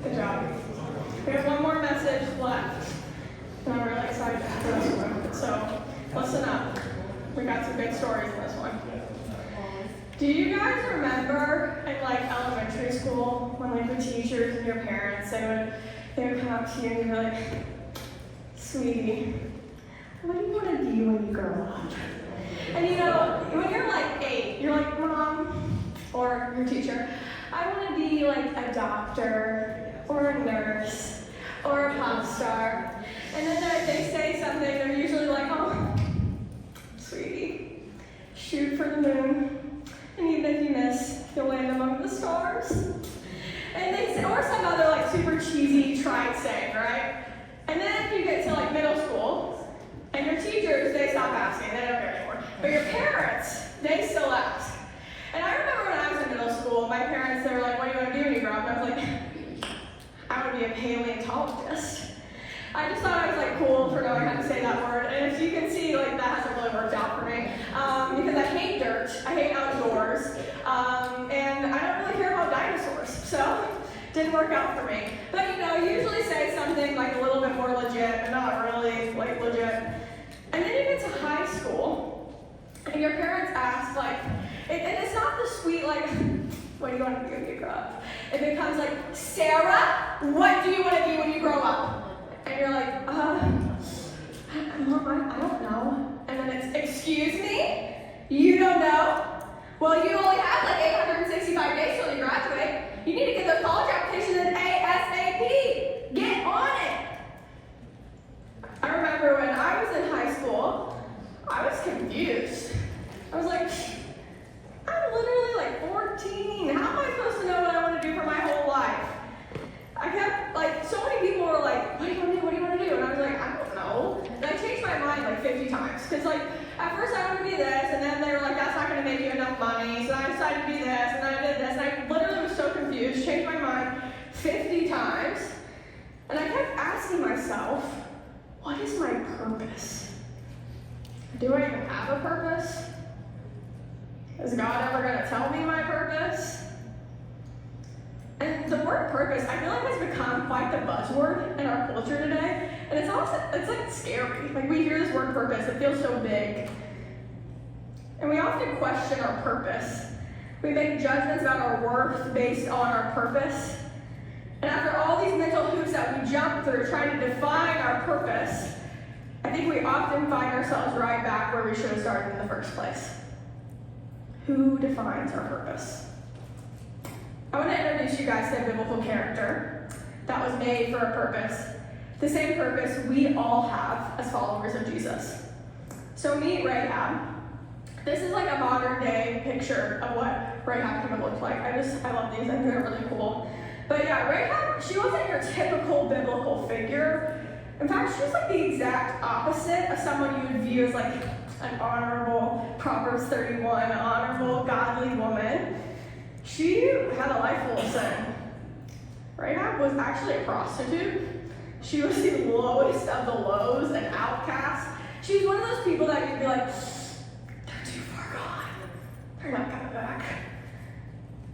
Good job. We have one more message left, and I'm really excited to have this one. So, listen up. We got some big stories in this one. Do you guys remember in like elementary school when like the teachers and your parents they would come up to you and you'd be like, sweetie, what do you want to be when you grow up? And you know, when you're like 8, you're like, Mom, or your teacher, I want to be like a doctor or a nurse or a pop star. And then they say something, they're usually like, oh, sweetie, shoot for the moon. And even if you miss, you'll land among the stars. And they say, or some other like super cheesy trite saying, right? And then if you get to like middle school, and your teachers, they stop asking, they don't care anymore. But your parents, they still ask. And I remember when I was in middle school, my parents, they were like, what do you want to do when you grow up? And I was like, I want to be a paleontologist. I just thought I was like cool for knowing how to say that word. And as you can see, like that hasn't really worked out for me. Because I hate dirt, I hate outdoors, and I don't really care about dinosaurs. So, didn't work out for me. But you know, usually say something like a little bit more legit, but not really like legit. And then you get to high school, and your parents ask like, and it's not the sweet like, what do you want to be when you grow up? It becomes like, Sarah, what do you want to be when you grow up? And you're like, Mom, I don't know. And then it's, excuse me? You don't know? Well, you only have like 865 days till you graduate. You need to get those college applications in ASAP. Get on it. I remember when I was in high school, I was confused. I was like, I'm literally like 14. How am I supposed to know what I want to do for my whole life? I kept, like, so many people were like, what do you want to do, what do you want to do? And I was like, I don't know. And I changed my mind like 50 times. Because, like, at first I wanted to be this, and then they were like, that's not going to make you enough money. So I decided to be this, and then I did this. And I literally was so confused, changed my mind 50 times. And I kept asking myself, what is my purpose? Do I even have a purpose? Is God ever going to tell me my purpose? And the word purpose, I feel like has become quite the buzzword in our culture today. And it's like scary. Like we hear this word purpose, it feels so big. And we often question our purpose. We make judgments about our worth based on our purpose. And after all these mental hoops that we jump through trying to define our purpose, I think we often find ourselves right back where we should have started in the first place. Who defines our purpose? I want to introduce you guys to a biblical character that was made for a purpose. The same purpose we all have as followers of Jesus. So meet Rahab. This is like a modern day picture of what Rahab could have looked like. I love these, I think they're really cool. But yeah, Rahab, she wasn't your typical biblical figure. In fact, she was like the exact opposite of someone you would view as like an honorable, Proverbs 31, honorable, godly woman. She had a life full of sin. Rahab was actually a prostitute. She was the lowest of the lows, an outcast. She was one of those people that you'd be like, they're too far gone. They're not coming back.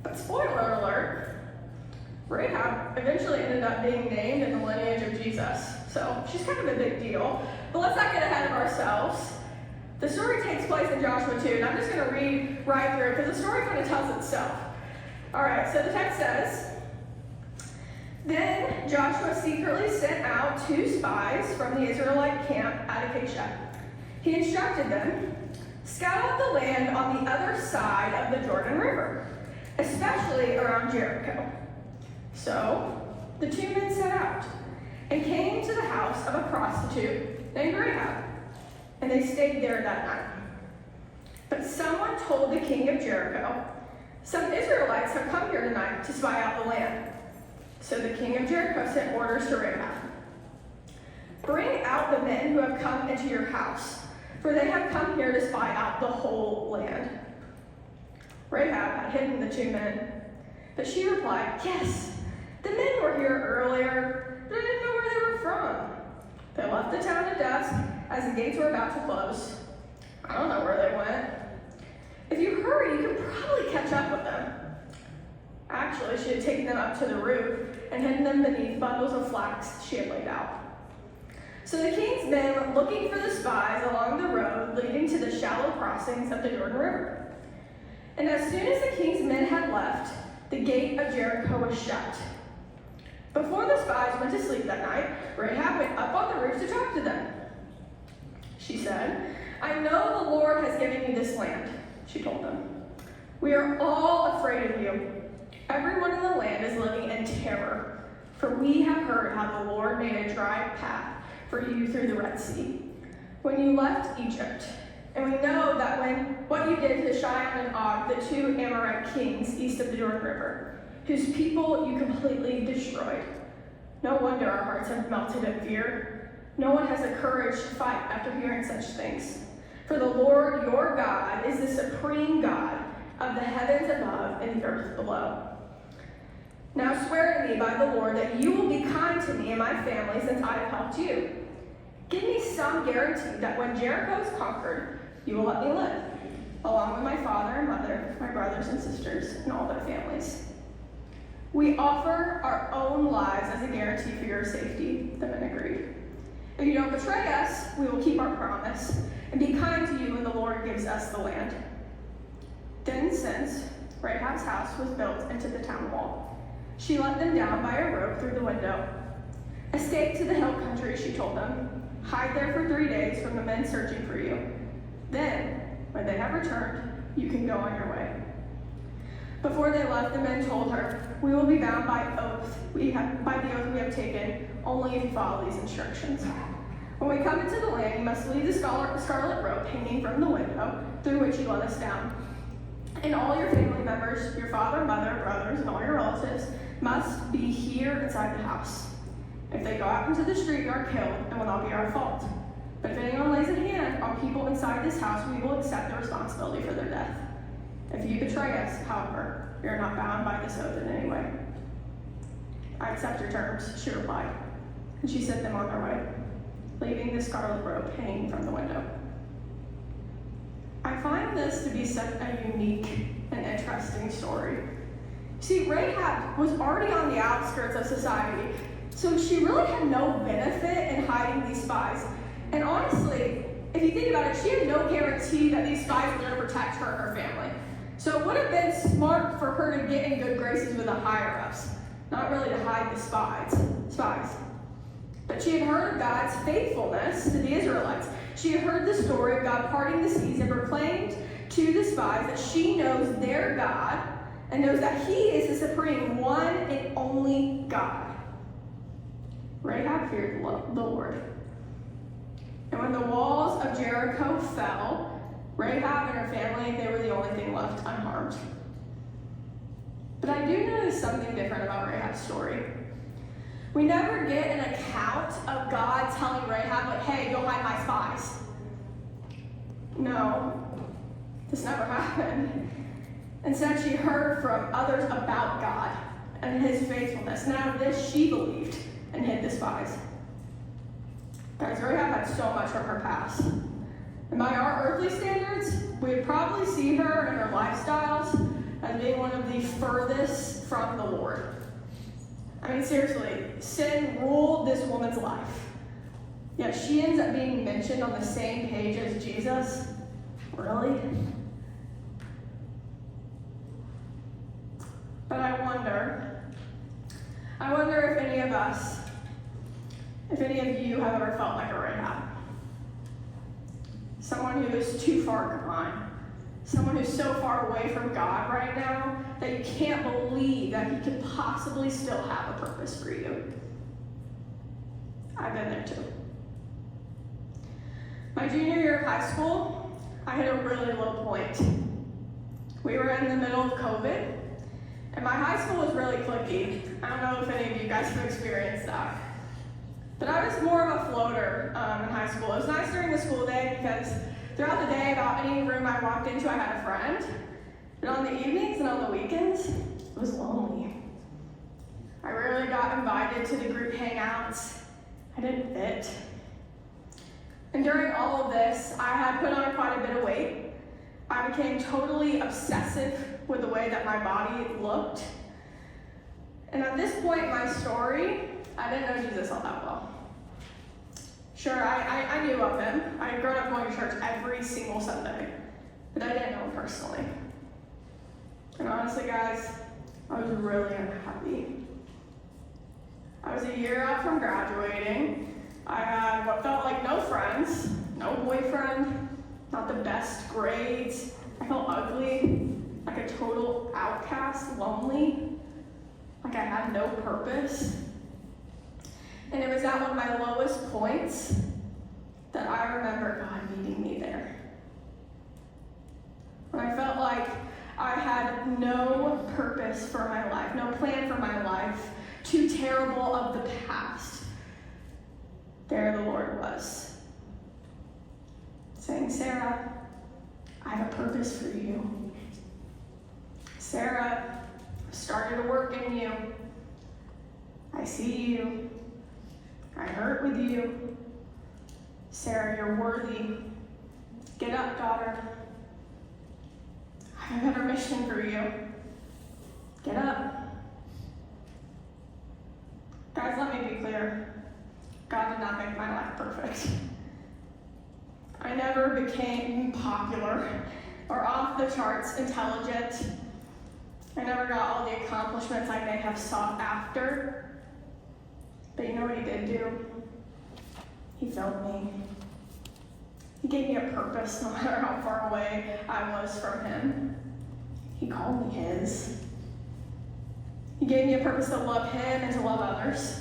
But spoiler alert, Rahab eventually ended up being named in the lineage of Jesus. So she's kind of a big deal. But let's not get ahead of ourselves. The story takes place in Joshua 2, and I'm just going to read right through it because the story kind of tells itself. All right, so the text says, Then Joshua secretly sent out 2 spies from the Israelite camp at Acacia. He instructed them, scout out the land on the other side of the Jordan River, especially around Jericho. So the 2 men set out and came to the house of a prostitute named Rahab, and they stayed there that night. But someone told the king of Jericho, some Israelites have come here tonight to spy out the land. So the king of Jericho sent orders to Rahab. Bring out the men who have come into your house, for they have come here to spy out the whole land. Rahab had hidden the 2 men, but she replied, Yes, the men were here earlier, but I didn't know where they were from. They left the town at dusk as the gates were about to close. I don't know where they went. If you hurry, you can probably catch up with them. Actually, she had taken them up to the roof and hidden them beneath bundles of flax she had laid out. So the king's men went looking for the spies along the road leading to the shallow crossings of the Jordan River. And as soon as the king's men had left, the gate of Jericho was shut. Before the spies went to sleep that night, Rahab went up on the roof to talk to them. She said, "I know the Lord has given you this land," she told them. "We are all afraid of you. Everyone in the land is living in terror, for we have heard how the Lord made a dry path for you through the Red Sea when you left Egypt. And we know that what you did to Sihon and Og, the two Amorite kings east of the Jordan River, whose people you completely destroyed. No wonder our hearts have melted in fear. No one has the courage to fight after hearing such things. For the Lord your God is the supreme God of the heavens above and the earth below. Now swear to me by the Lord that you will be kind to me and my family since I have helped you. Give me some guarantee that when Jericho is conquered, you will let me live, along with my father and mother, my brothers and sisters, and all their families." "We offer our own lives as a guarantee for your safety," the men agreed. "If you don't betray us, we will keep our promise and be kind to you when the Lord gives us the land." Then, since Rahab's house was built into the town wall, she let them down by a rope through the window. "Escape to the hill country," she told them. "Hide there for 3 days from the men searching for you. Then, when they have returned, you can go on your way." Before they left, the men told her, "We will be bound by the oath we have taken, only if you follow these instructions. When we come into the land, you must leave the scarlet rope hanging from the window through which you let us down. And all your family members, your father, mother, brothers, and all your relatives must be here inside the house. If they go out into the street, you are killed, and will not be our fault. But if anyone lays a hand on people inside this house, we will accept the responsibility for their death. If you betray us, however, we are not bound by this oath in any way." "I accept your terms," she replied, and she sent them on their way, leaving the scarlet rope hanging from the window. I find this to be such a unique and interesting story. See, Rahab was already on the outskirts of society, so she really had no benefit in hiding these spies. And honestly, if you think about it, she had no guarantee that these spies were going to protect her and her family. So it would have been smart for her to get in good graces with the higher-ups, not really to hide the spies. But she had heard of God's faithfulness to the Israelites. She had heard the story of God parting the seas and proclaimed to the spies that she knows their God and knows that He is the supreme one and only God. Rahab feared the Lord. And when the walls of Jericho fell, Rahab and her family, they were the only thing left unharmed. But I do notice something different about Rahab's story. We never get an account of God telling Rahab, like, "Hey, go hide my spies." No, this never happened. Instead, she heard from others about God and His faithfulness. And out of this, she believed and hid the spies. Guys, Rahab had so much from her past. And by our earthly standards, we would probably see her and her lifestyles as being one of the furthest from the Lord. I mean, seriously, sin ruled this woman's life. Yet she ends up being mentioned on the same page as Jesus. Really? But I wonder if any of us, if any of you have ever felt like a Rahab. Someone who is too far gone. Someone who's so far away from God right now that you can't believe that He could possibly still have a purpose for you. I've been there too. My junior year of high school, I hit a really low point. We were in the middle of COVID, and my high school was really cliquey. I don't know if any of you guys have experienced that. But I was more of a floater in high school. It was nice during the school day because throughout the day, about any room I walked into, I had a friend. But on the evenings and on the weekends, it was lonely. I rarely got invited to the group hangouts. I didn't fit. And during all of this, I had put on quite a bit of weight. I became totally obsessive with the way that my body looked. And at this point in my story, I didn't know Jesus all that well. Sure, I knew of him. I had grown up going to church every single Sunday, but I didn't know him personally. And honestly, guys, I was really unhappy. I was a year out from graduating. I had what felt like no friends, no boyfriend, not the best grades. I felt ugly, like a total outcast, lonely, like I had no purpose. And it was at one of my lowest points that I remember God meeting me there. When I felt like I had no purpose for my life, no plan for my life, too terrible of the past, there the Lord was, saying, Sarah, I have a purpose for you. Sarah, I started to work in you. I see you. I hurt with you. Sarah, you're worthy. Get up, daughter. I have a better mission for you. Get up. Guys, let me be clear. God did not make my life perfect. I never became popular or off the charts intelligent. I never got all the accomplishments I may have sought after. But you know what he did do? He filled me. He gave me a purpose no matter how far away I was from him. He called me his. He gave me a purpose to love him and to love others.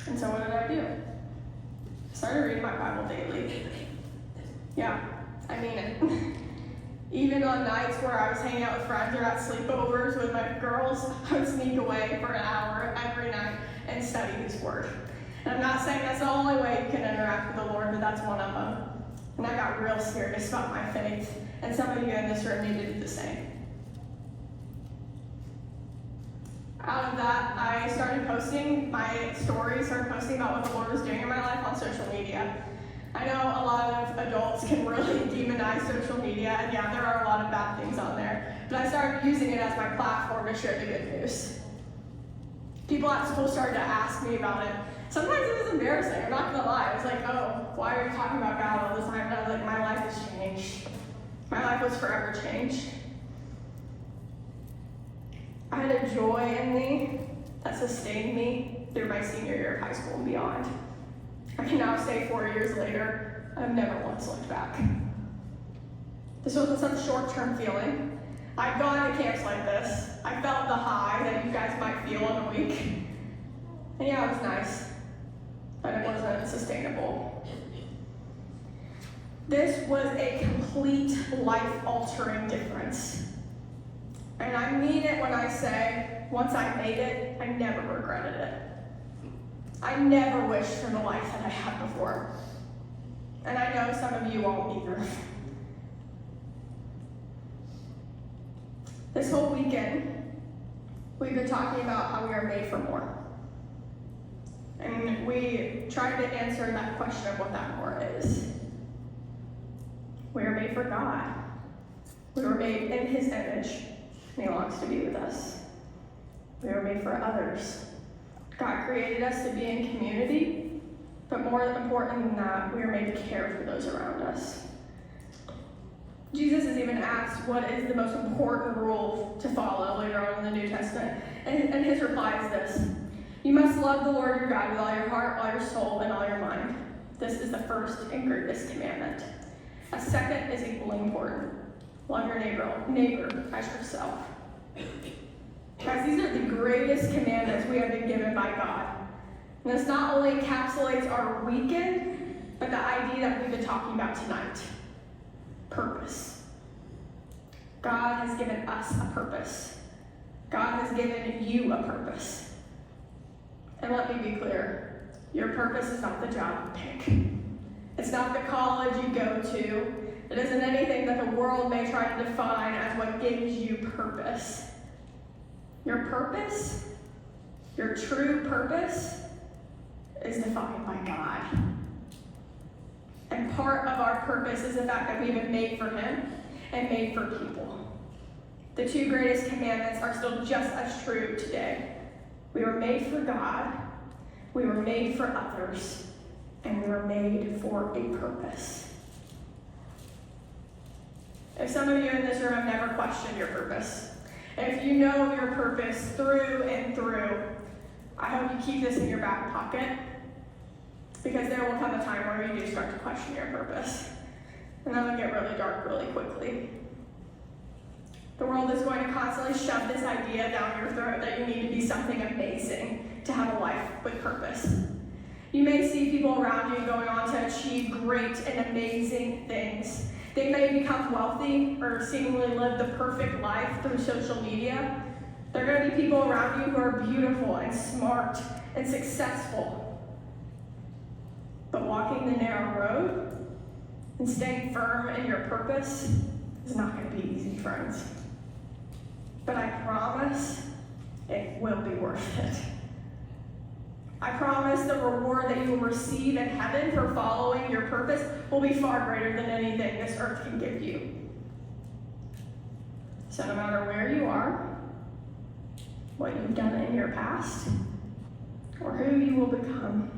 And so what did I do? I started reading my Bible daily. Yeah, I mean it. Even on nights where I was hanging out with friends or at sleepovers with my girls, I would sneak away for an hour every night and study His Word. And I'm not saying that's the only way you can interact with the Lord, but that's one of them. And I got real serious about my faith, and some of you in this room need to do the same. Out of that, I started posting my stories, started posting about what the Lord was doing in my life on social media. I know a lot of adults can really demonize social media, and yeah, there are a lot of bad things on there, but I started using it as my platform to share the good news. People at school started to ask me about it. Sometimes it was embarrassing, I'm not gonna lie. I was like, oh, why are you talking about God all the time? And I was like, my life has changed. My life was forever changed. I had a joy in me that sustained me through my senior year of high school and beyond. I can now say 4 years later, I've never once looked back. This wasn't some short-term feeling. I've gone to camps like this. I felt the high that you guys might feel in a week. And yeah, it was nice, but it wasn't sustainable. This was a complete life-altering difference. And I mean it when I say, once I made it, I never regretted it. I never wished for the life that I had before. And I know some of you won't either. This whole weekend, we've been talking about how we are made for more. And we tried to answer that question of what that more is. We are made for God. We were made in His image, and He wants to be with us. We are made for others. God created us to be in community, but more important than that, we are made to care for those around us. Jesus is even asked what is the most important rule to follow later on in the New Testament, and his reply is this: you must love the Lord your God with all your heart, all your soul, and all your mind. This is the first and greatest commandment. A second is equally important: love your neighbor as yourself. Guys, these are the greatest commandments we have been given by God. And this not only encapsulates our weekend, but the idea that we've been talking about tonight. Purpose. God has given us a purpose. God has given you a purpose. And let me be clear, your purpose is not the job you pick. It's not the college you go to. It isn't anything that the world may try to define as what gives you purpose. Your purpose, your true purpose, is defined by God. And part of our purpose is the fact that we've been made for Him and made for people. the two greatest commandments are still just as true today. We were made for God, we were made for others, and we were made for a purpose. If some of you in this room have never questioned your purpose, if you know your purpose through and through, I hope you keep this in your back pocket, because there will come a time where you do start to question your purpose. And that will get really dark really quickly. The world is going to constantly shove this idea down your throat that you need to be something amazing to have a life with purpose. You may see people around you going on to achieve great and amazing things. They may become wealthy or seemingly live the perfect life through social media. There are going to be people around you who are beautiful and smart and successful. But walking the narrow road and staying firm in your purpose is not going to be easy, friends. But I promise it will be worth it. I promise the reward that you will receive in heaven for following your purpose will be far greater than anything this earth can give you. So no matter where you are, what you've done in your past, or who you will become,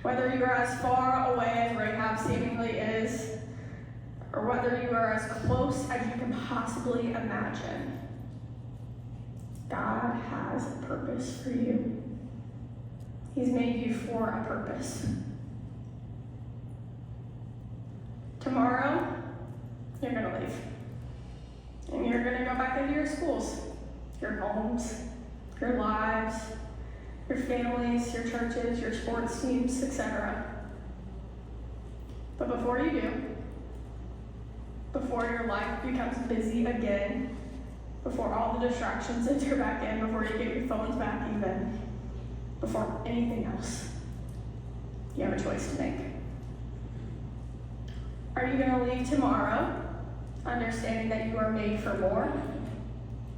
whether you are as far away as Rahab seemingly is, or whether you are as close as you can possibly imagine, God has a purpose for you. He's made you for a purpose. Tomorrow, you're going to leave. And you're going to go back into your schools, your homes, your lives, your families, your churches, your sports teams, etc. But before you do, before your life becomes busy again, before all the distractions enter back in, before you get your phones back even, before anything else, you have a choice to make. Are you going to leave tomorrow understanding that you are made for more,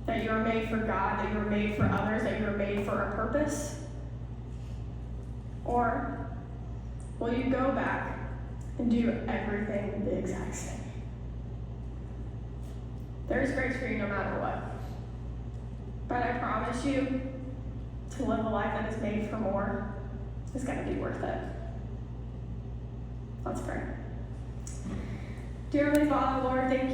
that you are made for God, that you are made for others, that you are made for a purpose? Or will you go back and do everything the exact same? There's grace for you no matter what. But I promise you, to live a life that is made for more is going to be worth it. Let's pray. Dear Heavenly Father, Lord, thank you.